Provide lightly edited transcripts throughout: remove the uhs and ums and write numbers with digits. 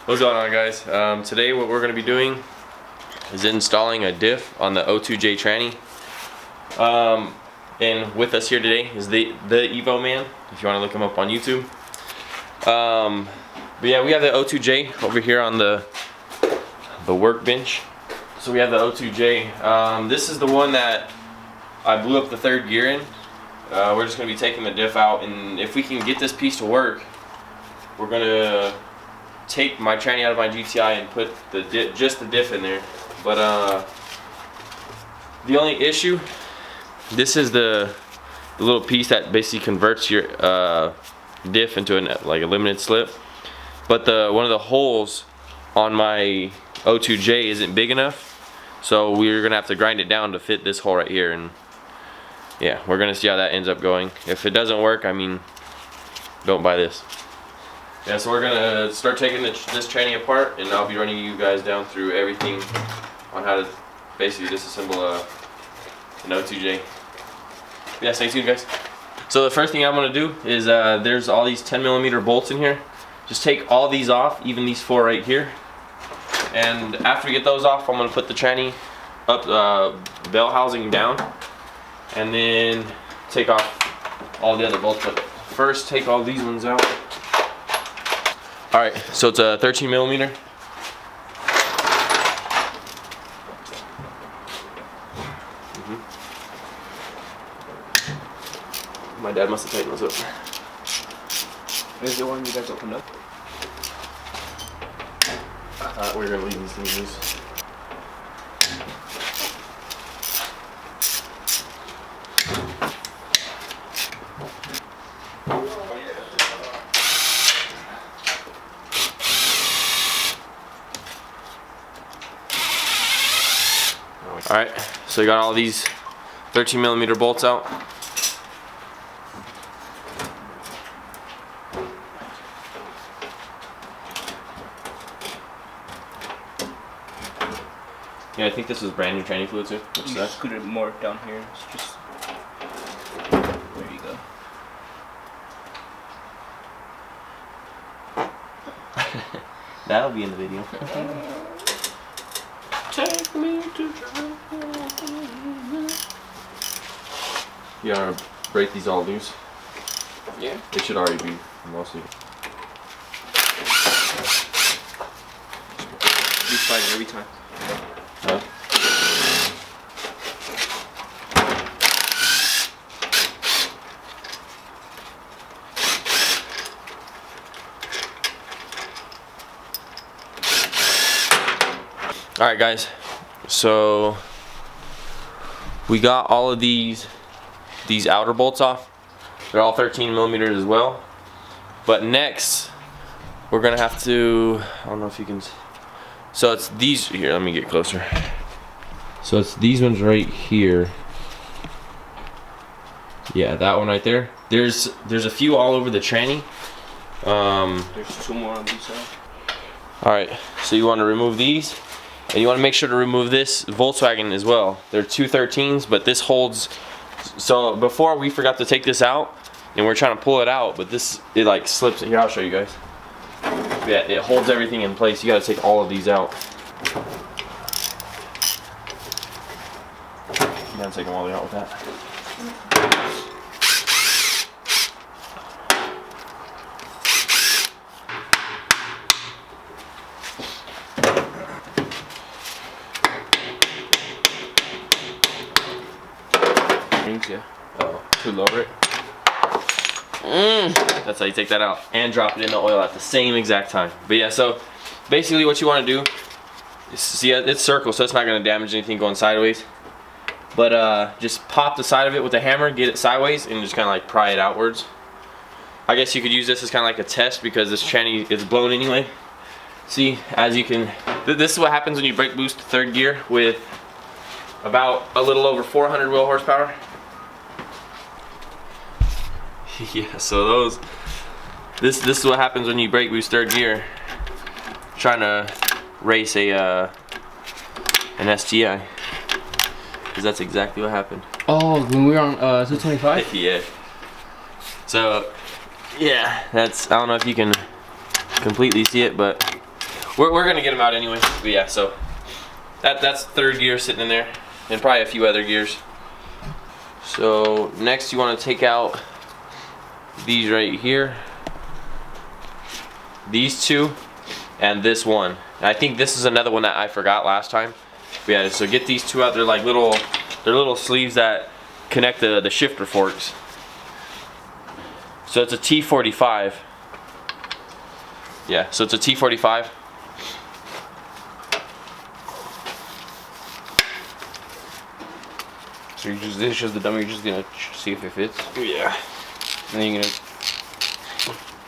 What's going on, guys? Today what we're going to be doing is installing a diff on the O2J tranny. And with us here today is the Evo man, if you want to look him up on YouTube. But yeah, we have the O2J over here on the workbench. So we have the O2J. This is the one that I blew up the third gear in. We're just going to be taking the diff out, and if we can get this piece to work, we're going to take my tranny out of my GTI and put just the diff in there. But the only issue, this is the little piece that basically converts your diff into like a limited slip. But one of the holes on my O2J isn't big enough, so we're gonna have to grind it down to fit this hole right here. And yeah, we're gonna see how that ends up going. If it doesn't work, I mean, don't buy this. Yeah, so we're gonna start taking this tranny apart, and I'll be running you guys down through everything on how to basically disassemble an O2J. Yeah, stay tuned, guys. So the first thing I'm gonna do is there's all these 10mm bolts in here. Just take all these off, even these 4 right here. And after we get those off, I'm gonna put the tranny up, bell housing down, and then take off all the other bolts. But first, take all these ones out. All right, so it's a 13mm. My dad must have tightened those up. Is the one you guys opened up? I thought we were gonna leave these things loose. Alright, so you got all these 13mm bolts out. Yeah, I think this is brand new tranny fluid too. You can scoot it more down here. It's just... There you go. That'll be in the video. Take me to you wanna break these all loose? Yeah. They should already be mostly. You slide it every time. Huh? Alright, guys, so we got all of these outer bolts off. They're all 13mm as well. But next, we're gonna have to, I don't know if you can, so it's these, here, let me get closer. So it's these ones right here. Yeah, that one right there. There's a few all over the tranny. There's 2 more on these side. Alright, so you want to remove these. And you want to make sure to remove this Volkswagen as well. They're 213s, but this holds. So before we forgot to take this out, and we're trying to pull it out, but it like slips. Here, I'll show you guys. Yeah, it holds everything in place. You got to take all of these out. You got to take them all the way out with that. Yeah. Oh, to lower it. That's how you take that out and drop it in the oil at the same exact time. But yeah, so basically what you want to do is, see, it's circle, so it's not going to damage anything going sideways. But just pop the side of it with a hammer, get it sideways, and just kind of like pry it outwards. I guess you could use this as kind of like a test because this tranny is blown anyway. See, as you can, this is what happens when you brake boost third gear with about a little over 400 wheel horsepower. Yeah, so this is what happens when you brake boost third gear trying to race an STI, because that's exactly what happened. Oh, when we were on 225? Yeah. So yeah, that's, I don't know if you can completely see it, but we're gonna get them out anyway. But yeah, so that's third gear sitting in there, and probably a few other gears. So next you want to take out these right here, these two, and this one. And I think this is another one that I forgot last time. But yeah, so get these two out. They're like little sleeves that connect the shifter forks. So it's a T45. Yeah, so it's a T45. So this is just the dummy. You're just gonna see if it fits. Yeah. And then you're gonna.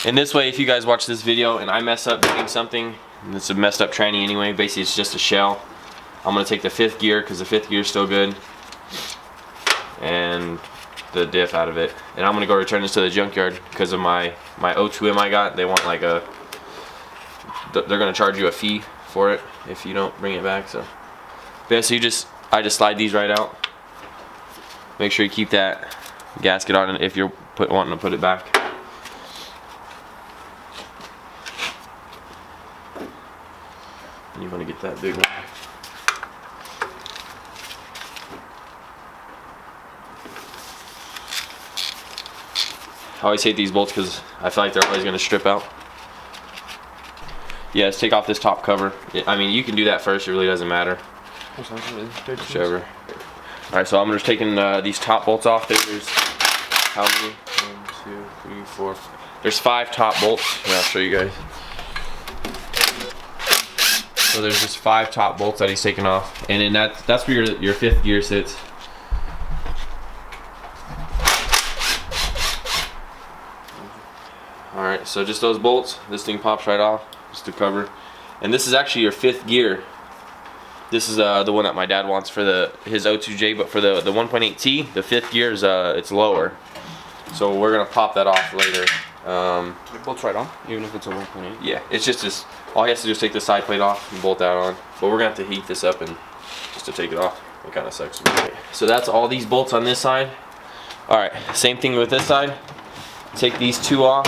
And this way, if you guys watch this video and I mess up doing something, and it's a messed up tranny anyway, basically it's just a shell. I'm gonna take the 5th gear because the 5th gear is still good, and the diff out of it. And I'm gonna go return this to the junkyard because of my O2M I got. They want like they're gonna charge you a fee for it if you don't bring it back. So yeah, so I just slide these right out. Make sure you keep that gasket on if you're wanting to put it back. And you want to get that big one. I always hate these bolts because I feel like they're always going to strip out. Yeah, let's take off this top cover. I mean, you can do that first, it really doesn't matter. Whichever. Alright, so I'm just taking these top bolts off. There's how many? 1, 2, 3, 4. There's 5 top bolts. Here, I'll show you guys. So there's just 5 top bolts that he's taking off, and then that's where your 5th gear sits. Alright, so just those bolts. This thing pops right off, just to cover. And this is actually your 5th gear. This is the one that my dad wants for his O2J, but for the 1.8T, the 5th gear is it's lower. So we're gonna pop that off later. It bolts right on, even if it's a 1.8. Yeah, it's just this. All he has to do is take the side plate off and bolt that on. But we're gonna have to heat this up and just to take it off. It kind of sucks. So that's all these bolts on this side. All right, same thing with this side. Take these 2 off,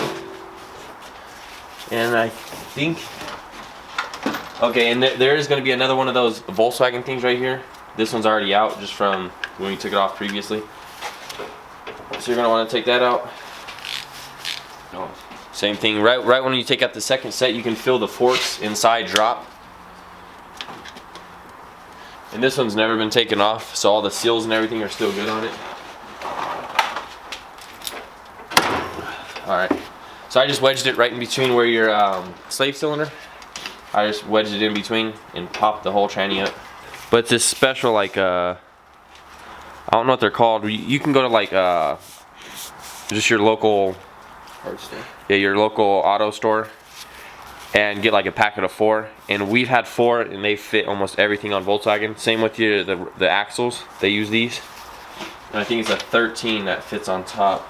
and I think. Okay, and there is going to be another one of those Volkswagen things right here. This one's already out just from when we took it off previously. So you're going to want to take that out. No. Same thing, right when you take out the second set, you can feel the forks inside drop. And this one's never been taken off, so all the seals and everything are still good on it. Alright, so I just wedged it right in between where your slave cylinder. I just wedged it in between and popped the whole tranny up. But it's this special, like, I don't know what they're called. You can go to, like, just your local, yeah, your local auto store and get, like, a packet of 4. And we've had 4, and they fit almost everything on Volkswagen. Same with the axles. They use these. And I think it's a 13 that fits on top.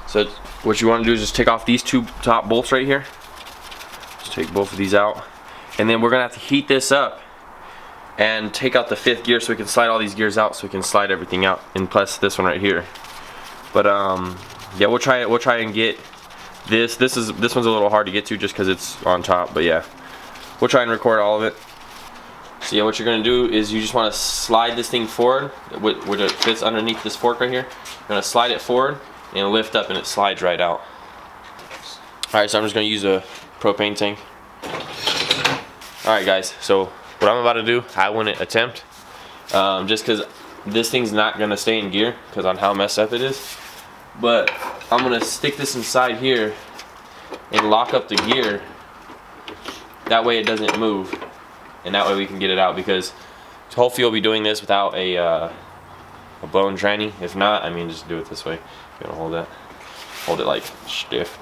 So what you want to do is just take off these 2 top bolts right here. Just take both of these out. And then we're going to have to heat this up and take out the 5th gear so we can slide all these gears out so we can slide everything out. And plus this one right here. But yeah, we'll try and get this. This one's a little hard to get to just because it's on top, but yeah. We'll try and record all of it. So yeah, what you're going to do is you just want to slide this thing forward, which it fits underneath this fork right here. You're going to slide it forward and lift up, and it slides right out. Alright, so I'm just going to use a propane tank. Alright guys, so what I'm about to do, I wouldn't attempt, just because this thing's not going to stay in gear because on how messed up it is. But I'm going to stick this inside here and lock up the gear. That way it doesn't move, and that way we can get it out, because hopefully you'll be doing this without a blown tranny. If not, I mean, just do it this way. You're gonna hold it like stiff.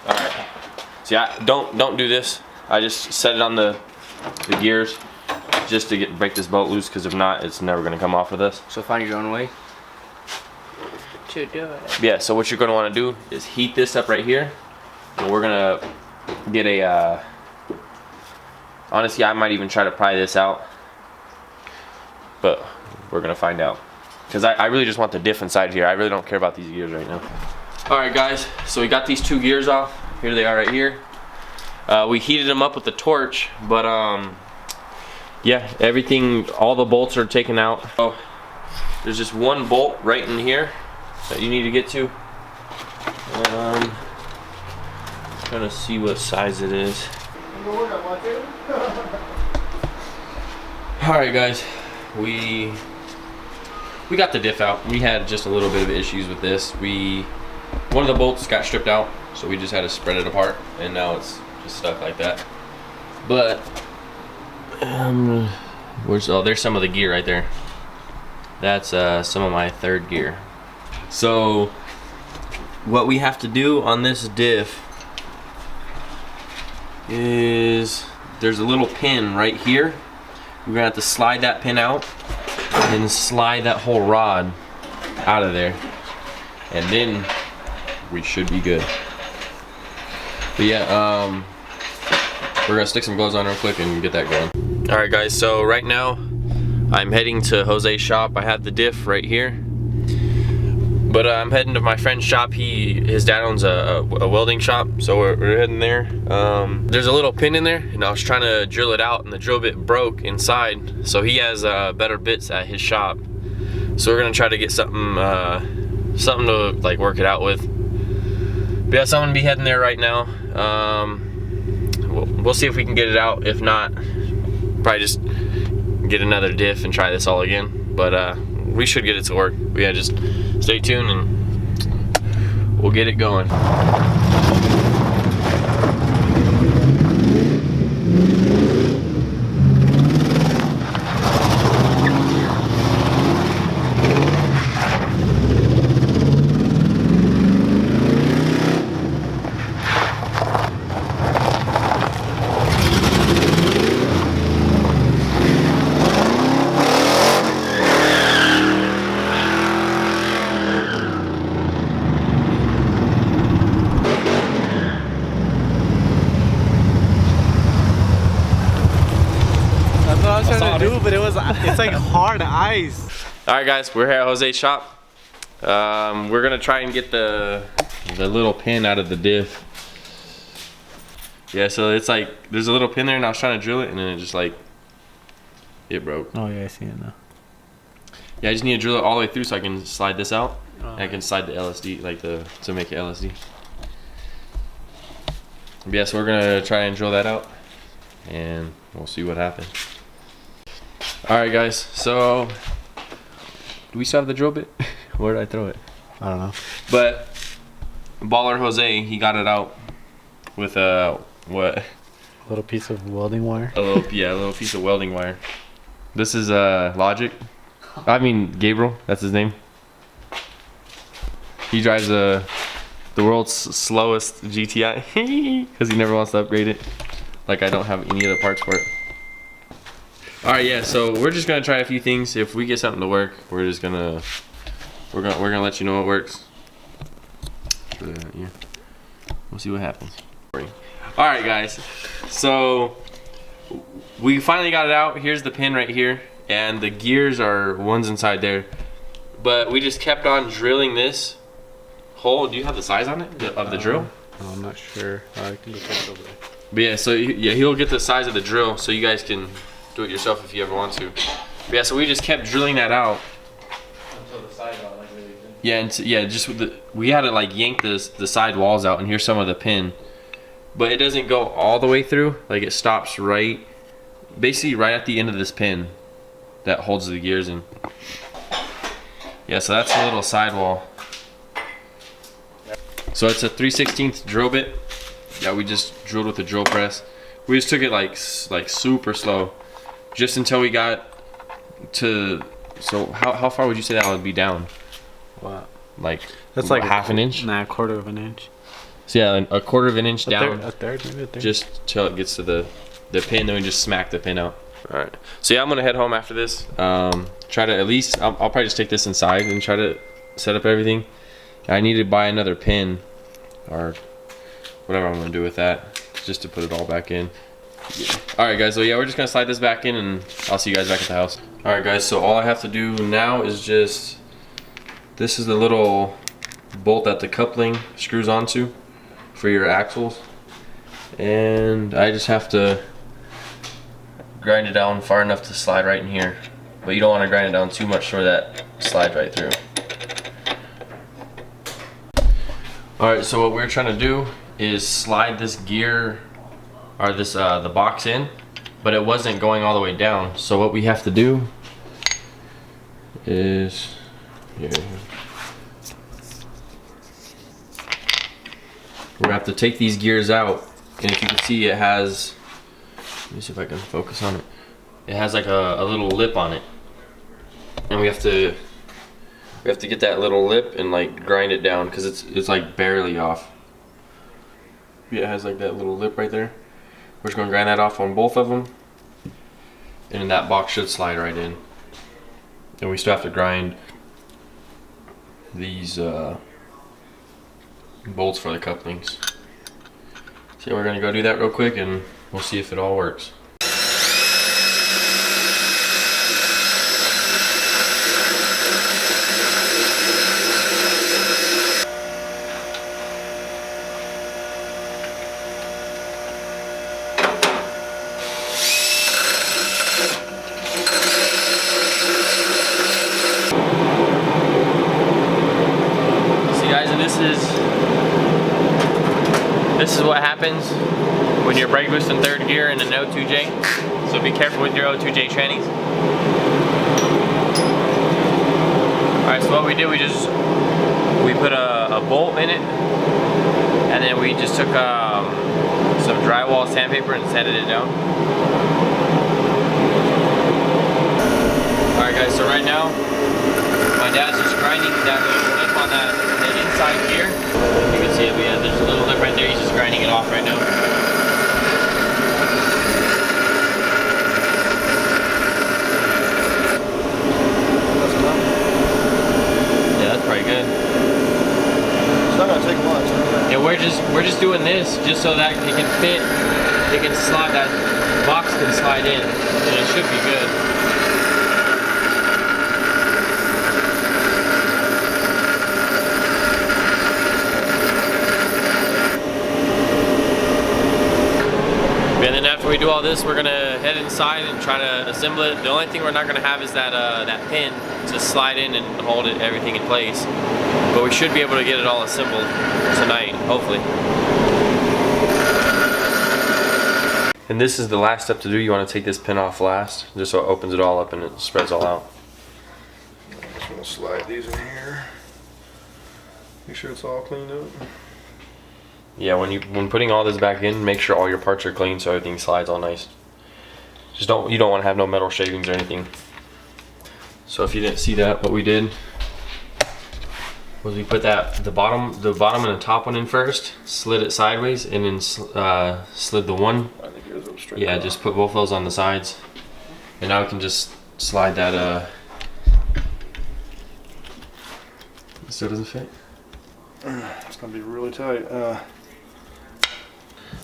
Alright. See, don't do this. I just set it on the gears just to break this bolt loose, because if not, it's never gonna come off of this. So find your own way. to do it. Yeah, so what you're gonna wanna do is heat this up right here. And we're gonna get a, honestly, I might even try to pry this out. But we're gonna find out. Because I really just want the diff inside here. I really don't care about these gears right now. Alright guys, so we got these 2 gears off. Here they are right here. We heated them up with the torch, but yeah, everything, all the bolts are taken out. So there's just 1 bolt right in here that you need to get to. Trying to see what size it is. Alright guys, we got the diff out. We had just a little bit of issues with this. One of the bolts got stripped out, so we just had to spread it apart, and now it's just stuck like that. But there's some of the gear right there. That's some of my 3rd gear. So what we have to do on this diff is there's a little pin right here. We're gonna have to slide that pin out and slide that whole rod out of there, and then we should be good. But yeah, we're gonna stick some gloves on real quick and get that going. All right guys, so right now I'm heading to Jose's shop. I have the diff right here, but I'm heading to my friend's shop. His dad owns a welding shop, so we're heading there. There's a little pin in there, and I was trying to drill it out, and the drill bit broke inside. So he has better bits at his shop. So we're gonna try to get something to like work it out with. But yeah, so I'm gonna be heading there right now. We'll see if we can get it out. If not, probably just get another diff and try this all again. But we should get it to work. But yeah, just stay tuned and we'll get it going. But it's like hard ice. All right guys, we're here at Jose's shop. We're gonna try and get the little pin out of the diff. Yeah, so it's like there's a little pin there, and I was trying to drill it, and then it just like it broke. Oh yeah, I see it now. Yeah, I just need to drill it all the way through so I can slide this out. And I can slide the LSD, like to make it LSD. But yeah, so we're gonna try and drill that out, and we'll see what happens. All right, guys. So, do we still have the drill bit? Where did I throw it? I don't know. But Baller Jose, he got it out with what? A little piece of welding wire. A little piece of welding wire. This is Logic. I mean Gabriel. That's his name. He drives the world's slowest GTI because he never wants to upgrade it. Like I don't have any other parts for it. All right, yeah. So we're just gonna try a few things. If we get something to work, we're gonna let you know it works. Yeah, we'll see what happens. All right, guys. So we finally got it out. Here's the pin right here, and the gears are ones inside there. But we just kept on drilling this hole. Do you have the size on it of the drill? No, I'm not sure. I can go check it over there. But yeah, so yeah, he'll get the size of the drill, so you guys can do it yourself if you ever want to. But yeah, so we just kept drilling that out Until the side got like really thin. Yeah, and yeah, just with we had to like yank the side walls out, and here's some of the pin, but it doesn't go all the way through. Like it stops basically right at the end of this pin that holds the gears in. Yeah, so that's a little sidewall. So it's a 3/16 drill bit. Yeah, we just drilled with the drill press. We just took it like super slow, just until we got to. So how far would you say that would be down? What? Like That's like half an inch? Nah, a quarter of an inch. So yeah, a quarter of an inch down. A third, maybe a third. Just till it gets to the pin, then we just smack the pin out. All right. So yeah, I'm gonna head home after this. Try to at least I'll probably just take this inside and try to set up everything. I need to buy another pin or whatever I'm gonna do with that, just to put it all back in. Alright guys, so yeah, we're just gonna slide this back in and I'll see you guys back at the house. Alright guys, so all I have to do now is just, this is the little bolt that the coupling screws onto for your axles. And I just have to grind it down far enough to slide right in here. But you don't want to grind it down too much so that slides right through. Alright, so what we're trying to do is slide this gear, or this the box in, but it wasn't going all the way down. So what we have to do is, we're gonna have to take these gears out, and if you can see, it has, let me see if I can focus on it. It has like a little lip on it, and we have to get that little lip and like grind it down because it's like barely off. Yeah, it has like that little lip right there. We're just gonna grind that off on both of them, and then that box should slide right in. And we still have to grind these bolts for the couplings. So we're gonna go do that real quick and we'll see if it all works. This is what happens when you're brake boost in third gear in an O2J. So be careful with your O2J trannies. Alright, so what we did, we put a bolt in it, and then we just took some drywall sandpaper and sanded it down. Alright guys, so right now my dad's just grinding that little lip on the inside gear. You can see it, yeah, there's a little lip right there. He's just grinding it off right now. Yeah, that's pretty good. It's not gonna take much. Yeah, we're just doing this just so that it can fit. It can slide, that box can slide in, and it should be good. And then after we do all this, we're gonna head inside and try to assemble it. The only thing we're not gonna have is that pin to slide in and hold everything in place. But we should be able to get it all assembled tonight, hopefully. And this is the last step to do. You want to take this pin off last, just so it opens it all up and it spreads all out. I'm just gonna slide these in here. Make sure it's all cleaned up. Yeah, when putting all this back in, make sure all your parts are clean so everything slides all nice. You don't want to have no metal shavings or anything. So if you didn't see that, what we did was we put the bottom and the top one in first, slid it sideways, and then slid the one. I think yours will straight. Yeah, just put both those on the sides, and now we can just slide that. It still doesn't fit. It's gonna be really tight.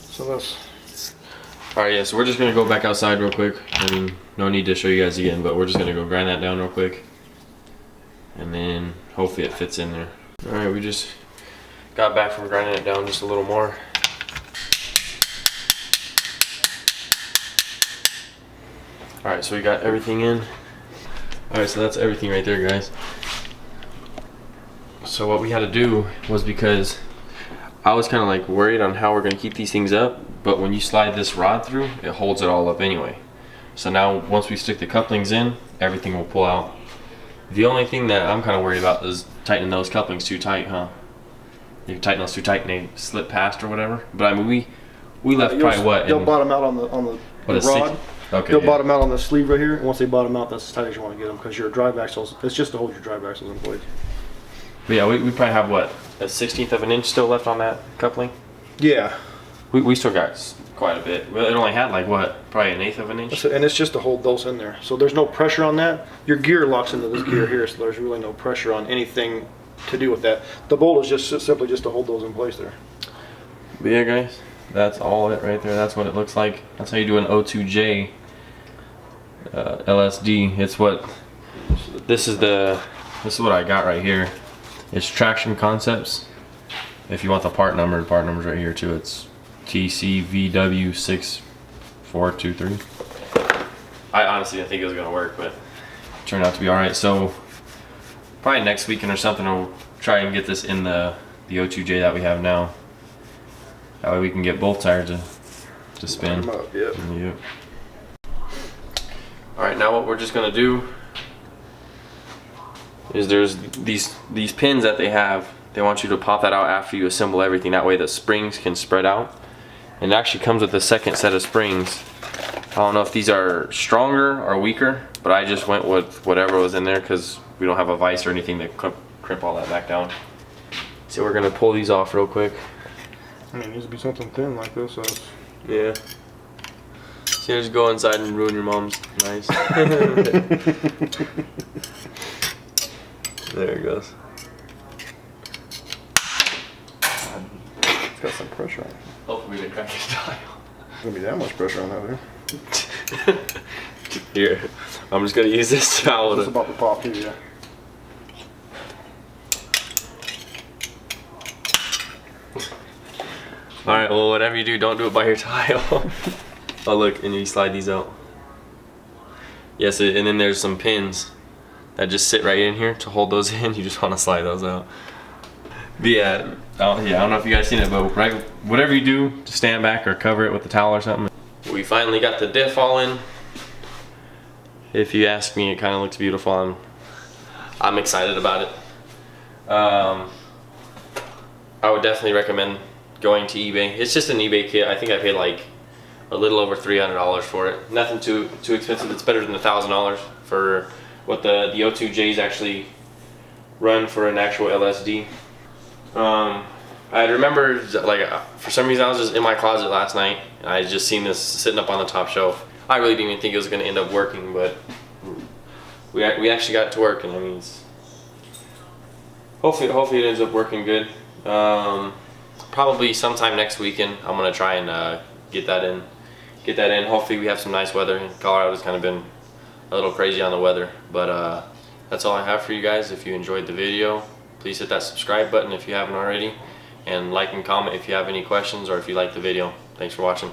So that's. Alright, yeah, so we're just gonna go back outside real quick. I mean, no need to show you guys again, but we're just gonna go grind that down real quick. And then hopefully it fits in there. Alright, we just got back from grinding it down just a little more. Alright, so we got everything in. Alright, so that's everything right there, guys. So what we had to do was, because I was kind of like worried on how we're going to keep these things up, but when you slide this rod through, it holds it all up anyway. So now once we stick the couplings in, everything will pull out. The only thing that I'm kind of worried about is tightening those couplings too tight, huh? You tighten those too tight and they slip past or whatever. But I mean, we left probably what? They'll bottom out on the rod. Okay. They'll yeah. bottom out on the sleeve right here, and once they bottom out, that's as tight as you want to get them, because your drive axles, it's just to hold your drive axles in place. But yeah, we probably have what, a 1/16 of an inch still left on that coupling? Yeah. We still got quite a bit. Well, it only had like what, probably 1/8 of an inch? And it's just to hold those in there. So there's no pressure on that. Your gear locks into this gear here, so there's really no pressure on anything to do with that. The bolt is just simply just to hold those in place there. But yeah, guys, that's all it right there. That's what it looks like. That's how you do an O2J LSD. It's what this is what I got right here. It's Traction Concepts. If you want the part number's right here too. It's TCVW6423. I honestly didn't think it was gonna work, but it turned out to be all right. So probably next weekend or something, we'll try and get this in the O2J that we have now. That way we can get both tires to spin. Line 'em up, yep. Yep. All right, now what we're just gonna do is there's these pins that they have. They want you to pop that out after you assemble everything. That way the springs can spread out. And it actually comes with a second set of springs. I don't know if these are stronger or weaker, but I just went with whatever was in there because we don't have a vise or anything to crimp all that back down. So we're gonna pull these off real quick. I mean, it needs to be something thin like this. So it's... Yeah. So you just go inside and ruin your mom's nice. There it goes. It's got some pressure on it. Hopefully we didn't crack his tile. There's gonna be that much pressure on that there. Here, I'm just gonna use this towel It's to... about to pop too, yeah. Alright, well whatever you do, don't do it by your tile. Oh look, and you slide these out. Yes, and then there's some pins that just sit right in here to hold those in. You just want to slide those out. But yeah, I don't know if you guys seen it, but right, whatever you do, just stand back or cover it with a towel or something. We finally got the diff all in. If you ask me, it kind of looks beautiful. I'm excited about it. I would definitely recommend going to eBay. It's just an eBay kit. I think I paid like a little over $300 for it. Nothing too expensive. It's better than $1,000 for what the O2Js actually run for an actual LSD. I remember, like, for some reason I was just in my closet last night and I just seen this sitting up on the top shelf. I really didn't even think it was going to end up working, but we actually got it to work, and I mean, hopefully it ends up working good. Probably sometime next weekend I'm gonna try and get that in. Hopefully we have some nice weather. Colorado's kind of been a little crazy on the weather, but that's all I have for you guys. If you enjoyed the video, please hit that subscribe button if you haven't already, and like and comment if you have any questions or if you like the video. Thanks for watching.